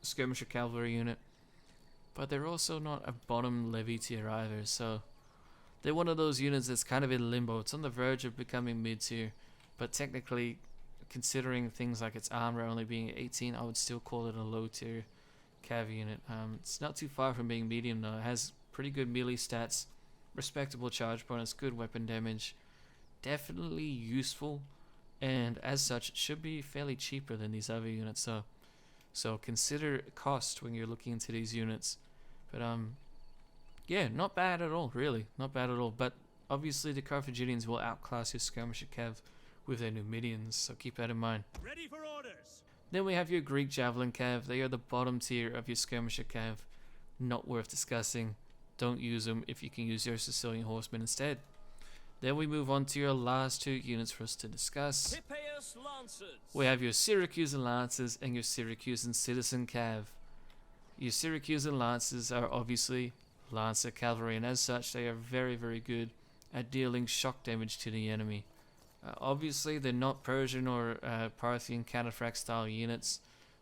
skirmisher cavalry unit, but they're also not a bottom levy tier either, so they're one of those units that's kind of in limbo. It's on the verge of becoming mid-tier, but technically, considering things like its armor only being 18, I would still call it a low-tier cav unit. It's not too far from being medium though. It has pretty good melee stats, respectable charge bonus, good weapon damage, definitely useful, and as such it should be fairly cheaper than these other units. So consider cost when you're looking into these units. But yeah, not bad at all, really. Not bad at all. But obviously the Carthaginians will outclass your skirmisher cav with their Numidians, so keep that in mind. Ready for orders. Then we have your Greek Javelin cav. They are the bottom tier of your skirmisher cav. Not worth discussing. Don't use them if you can use your Sicilian Horsemen instead. Then we move on to your last 2 units for us to discuss. Hippeus Lancers. We have your Syracuse and Lancers and your Syracuse and Citizen cav. Your Syracuse and Lancers are obviously Lancer cavalry, and as such they are very, very good at dealing shock damage to the enemy. Obviously they're not Persian or Parthian counterfract style units,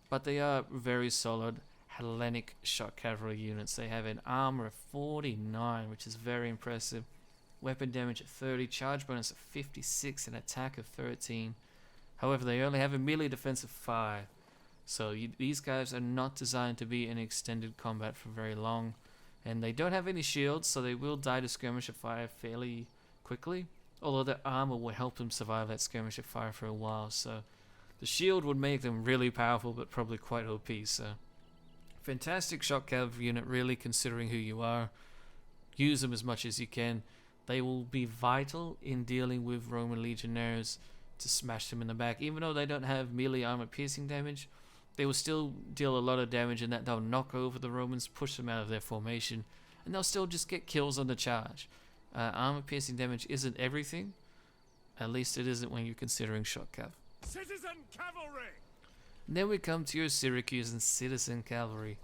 but they are very solid Hellenic shock cavalry units. They have an armor of 49, which is very impressive, weapon damage of 30, charge bonus of 56, and attack of 13. However, they only have a melee defense of 5, so these guys are not designed to be in extended combat for very long. And they don't have any shields, so they will die to skirmisher fire fairly quickly. Although their armor will help them survive that skirmisher fire for a while. So the shield would make them really powerful, but probably quite OP. So fantastic shock cavalry unit, really, considering who you are. Use them as much as you can. They will be vital in dealing with Roman legionnaires to smash them in the back. Even though they don't have melee armor piercing damage, they will still deal a lot of damage in that they'll knock over the Romans, push them out of their formation, and they'll still just get kills on the charge. Armor piercing damage isn't everything. At least it isn't when you're considering shock cav. Citizen Cavalry! And then we come to your Syracuse and Citizen Cavalry.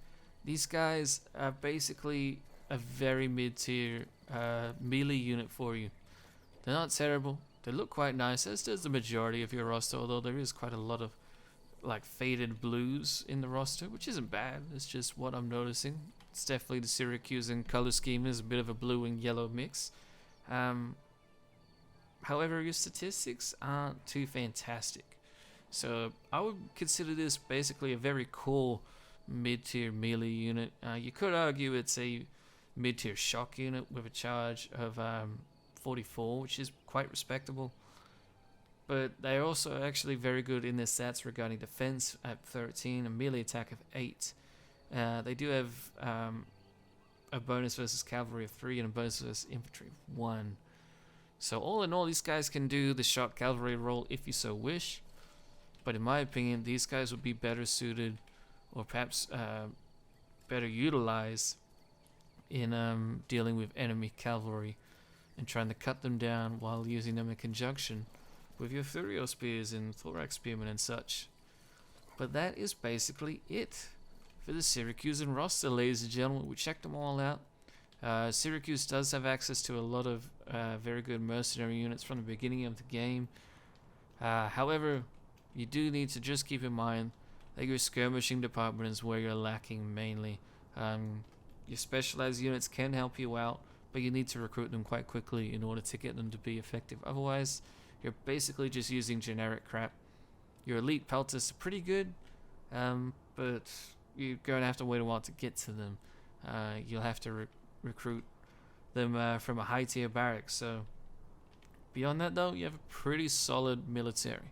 These guys are basically a very mid-tier melee unit for you. They're not terrible. They look quite nice, as does the majority of your roster, although there is quite a lot of like faded blues in the roster, which isn't bad. It's just what I'm noticing. It's definitely the Syracusan color scheme is a bit of a blue and yellow mix. However, your statistics aren't too fantastic. So I would consider this basically a very cool mid-tier melee unit. You could argue it's a mid-tier shock unit with a charge of 44, which is quite respectable. But they're also actually very good in their stats regarding defense at 13, a melee attack of 8. They do have a bonus versus cavalry of 3 and a bonus versus infantry of 1. So all in all, these guys can do the shock cavalry role if you so wish. But in my opinion, these guys would be better suited, or perhaps better utilized in dealing with enemy cavalry and trying to cut them down while using them in conjunction with your Furio Spears and Thorax Spearmen and such. But that is basically it for the Syracusan roster, ladies and gentlemen. We checked them all out. Syracuse does have access to a lot of very good mercenary units from the beginning of the game. However, you do need to just keep in mind that your skirmishing department is where you're lacking mainly. Your specialized units can help you out, but you need to recruit them quite quickly in order to get them to be effective. Otherwise, you're basically just using generic crap. Your elite pelters are pretty good, but you're going to have to wait a while to get to them. You'll have to recruit them from a high tier barracks. So beyond that though, you have a pretty solid military.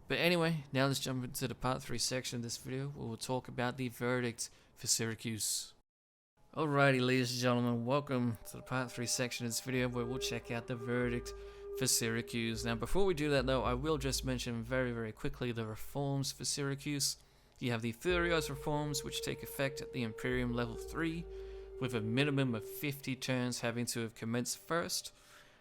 But anyway, now let's jump into the part 3 section of this video where we'll talk about the verdict for Syracuse. Alrighty, ladies and gentlemen, welcome to the part 3 section of this video where we'll check out the verdict for Syracuse. Now before we do that though, I will just mention very quickly the reforms for Syracuse. You have the Furios reforms, which take effect at the Imperium level 3, with a minimum of 50 turns having to have commenced first.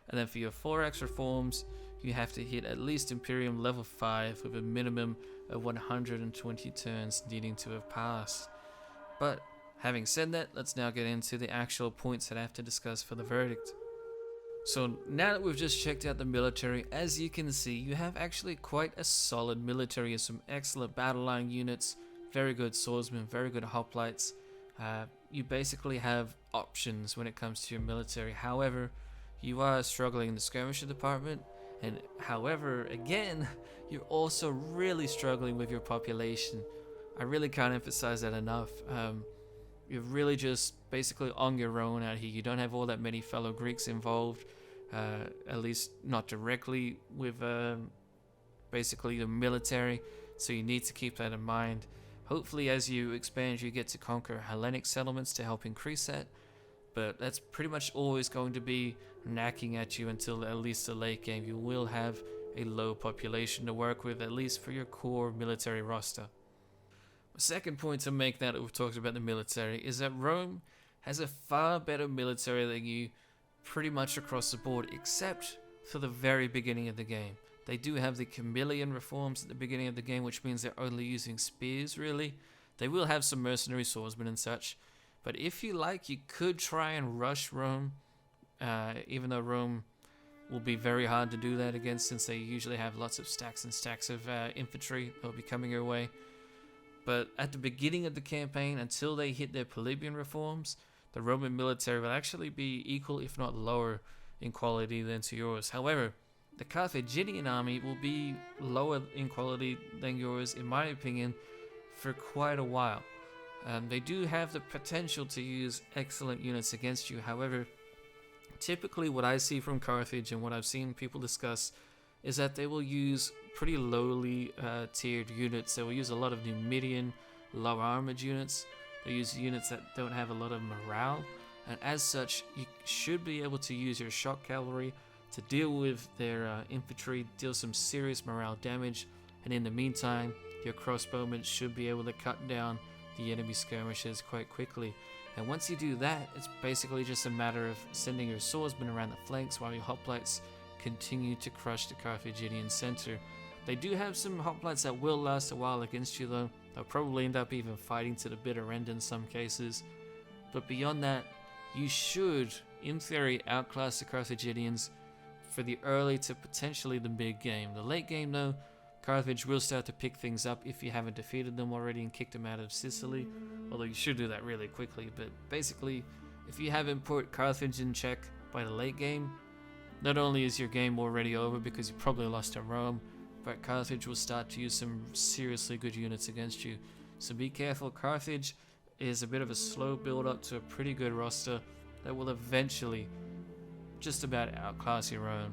And then for your Thorax reforms, you have to hit at least Imperium level 5 with a minimum of 120 turns needing to have passed. But having said that, let's now get into the actual points that I have to discuss for the verdict. So now that we've just checked out the military, as you can see, you have actually quite a solid military and some excellent battle line units, very good swordsmen, very good hoplites. You basically have options when it comes to your military. However, you are struggling in the skirmisher department, and however, again, you're also really struggling with your population. I really can't emphasize that enough. You're really just basically on your own out here. You don't have all that many fellow Greeks involved, at least not directly with basically the military, so you need to keep that in mind. Hopefully as you expand you get to conquer Hellenic settlements to help increase that, but that's pretty much always going to be knacking at you until at least the late game. You will have a low population to work with, at least for your core military roster. The second point to make now that we've talked about the military is that Rome has a far better military than you pretty much across the board, except for the very beginning of the game. They do have the Camillian reforms at the beginning of the game, which means they're only using spears really. They will have some mercenary swordsmen and such, but if you like, you could try and rush Rome, even though Rome will be very hard to do that against, since they usually have lots of stacks and stacks of infantry that will be coming your way. But at the beginning of the campaign, until they hit their Polybian reforms, the Roman military will actually be equal, if not lower, in quality than to yours. However, the Carthaginian army will be lower in quality than yours, in my opinion, for quite a while. They do have the potential to use excellent units against you. However, typically what I see from Carthage and what I've seen people discuss is that they will use pretty lowly tiered units. They will use a lot of Numidian, low armored units. They use units that don't have a lot of morale, and as such, you should be able to use your shock cavalry to deal with their infantry, deal some serious morale damage, and in the meantime, your crossbowmen should be able to cut down the enemy skirmishes quite quickly. And once you do that, it's basically just a matter of sending your swordsmen around the flanks while your hoplites continue to crush the Carthaginian center. They do have some hoplites that will last a while against you though. They'll probably end up even fighting to the bitter end in some cases. But beyond that, you should, in theory, outclass the Carthaginians for the early to potentially the big game. The late game though, Carthage will start to pick things up if you haven't defeated them already and kicked them out of Sicily. Although you should do that really quickly. But basically, if you haven't put Carthage in check by the late game, not only is your game already over because you probably lost to Rome, but Carthage will start to use some seriously good units against you. So be careful. Carthage is a bit of a slow build up to a pretty good roster that will eventually just about outclass your own.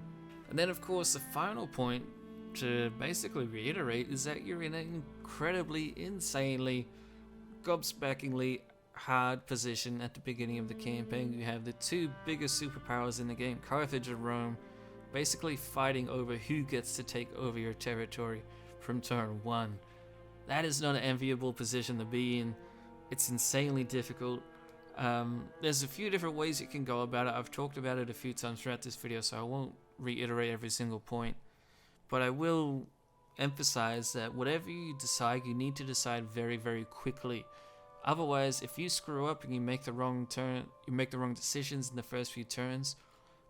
And then of course the final point to basically reiterate is that you're in an incredibly, insanely, gobsmackingly hard position at the beginning of the campaign. You have the two biggest superpowers in the game, Carthage and Rome, basically fighting over who gets to take over your territory from turn 1. That is not an enviable position to be in. It's insanely difficult. There's a few different ways you can go about it. I've talked about it a few times throughout this video, so I won't reiterate every single point. But I will emphasize that whatever you decide, you need to decide very, very quickly. Otherwise, if you screw up and you make the wrong decisions in the first few turns,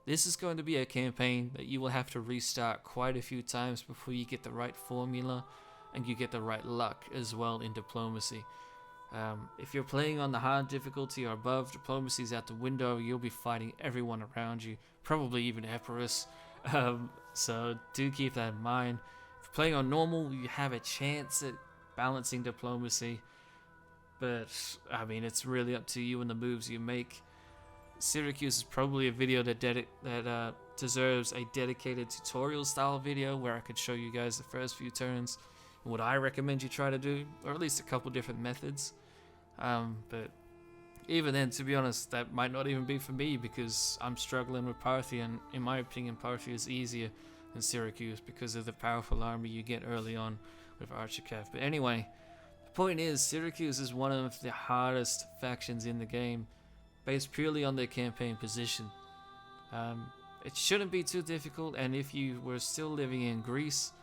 this is going to be a campaign that you will have to restart quite a few times before you get the right formula and you get the right luck as well in diplomacy. If you're playing on the hard difficulty or above, diplomacy's out the window. You'll be fighting everyone around you, probably even Epirus. So do keep that in mind. If you're playing on normal, you have a chance at balancing diplomacy, but I mean, it's really up to you and the moves you make. Syracuse is probably a video that deserves a dedicated tutorial style video where I could show you guys the first few turns and what I recommend you try to do, or at least a couple different methods. But even then, to be honest, that might not even be for me because I'm struggling with Parthia, and in my opinion, Parthia is easier than Syracuse because of the powerful army you get early on with Archicav. But anyway, the point is, Syracuse is one of the hardest factions in the game, based purely on their campaign position. It shouldn't be too difficult, and if you were still living in Greece,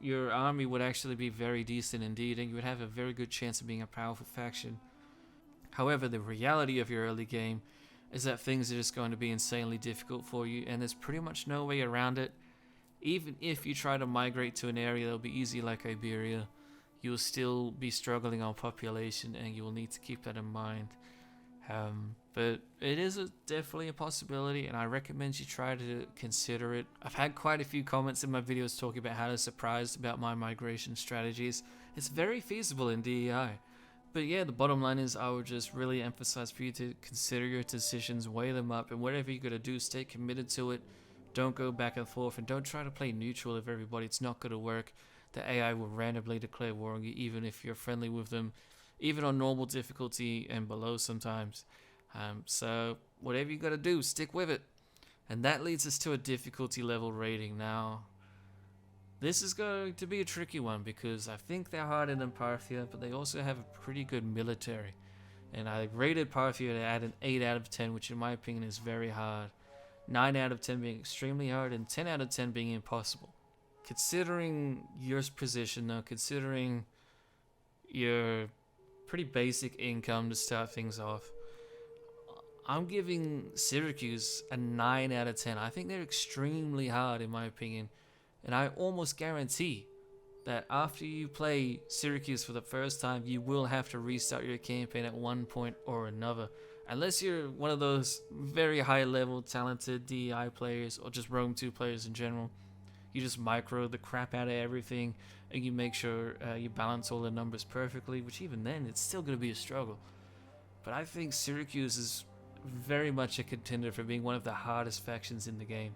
your army would actually be very decent indeed, and you would have a very good chance of being a powerful faction. However, the reality of your early game is that things are just going to be insanely difficult for you, and there's pretty much no way around it. Even if you try to migrate to an area that'll be easy like Iberia, you'll still be struggling on population, and you will need to keep that in mind. But it is definitely a possibility, and I recommend you try to consider it. I've had quite a few comments in my videos talking about how they're surprised about my migration strategies. It's very feasible in DEI. But yeah, the bottom line is I would just really emphasize for you to consider your decisions, weigh them up, and whatever you're going to do, stay committed to it. Don't go back and forth, and don't try to play neutral with everybody. It's not going to work. The AI will randomly declare war on you, even if you're friendly with them, even on normal difficulty and below sometimes. So whatever you got to do, stick with it. And that leads us to a difficulty level rating. Now, this is going to be a tricky one because I think they're harder than Parthia, but they also have a pretty good military. And I rated Parthia at an 8 out of 10, which in my opinion is very hard. 9 out of 10 being extremely hard, and 10 out of 10 being impossible. Considering your position though, considering your pretty basic income to start things off, I'm giving Syracuse a 9 out of 10. I think they're extremely hard in my opinion. And I almost guarantee that after you play Syracuse for the first time, you will have to restart your campaign at one point or another. Unless you're one of those very high level talented DEI players or just Rome 2 players in general, you just micro the crap out of everything, and you make sure you balance all the numbers perfectly, which even then, it's still going to be a struggle. But I think Syracuse is very much a contender for being one of the hardest factions in the game.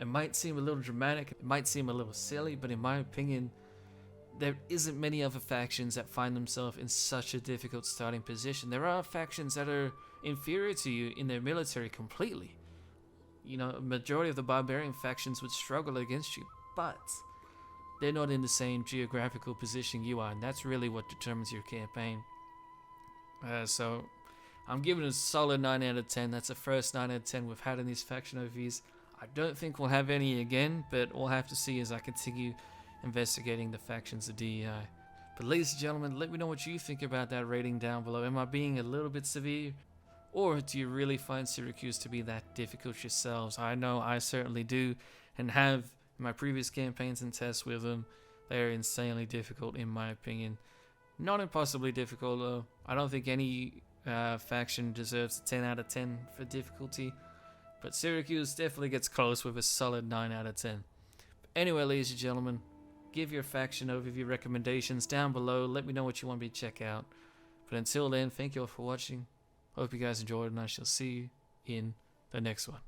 It might seem a little dramatic, it might seem a little silly, but in my opinion, there isn't many other factions that find themselves in such a difficult starting position. There are factions that are inferior to you in their military completely. You know, a majority of the barbarian factions would struggle against you, but they're not in the same geographical position you are, and that's really what determines your campaign. So I'm giving it a solid 9 out of 10. That's the first 9 out of 10 we've had in these faction OVs. I don't think we'll have any again, but we'll have to see as I continue investigating the factions of DEI. But ladies and gentlemen, let me know what you think about that rating down below. Am I being a little bit severe? Or do you really find Syracuse to be that difficult yourselves? I know I certainly do, and have in my previous campaigns and tests with them. They're insanely difficult in my opinion. Not impossibly difficult though. I don't think any faction deserves a 10 out of 10 for difficulty. But Syracuse definitely gets close with a solid 9 out of 10. But anyway, ladies and gentlemen, give your faction overview recommendations down below. Let me know what you want me to check out. But until then, thank you all for watching. Hope you guys enjoyed, and I shall see you in the next one.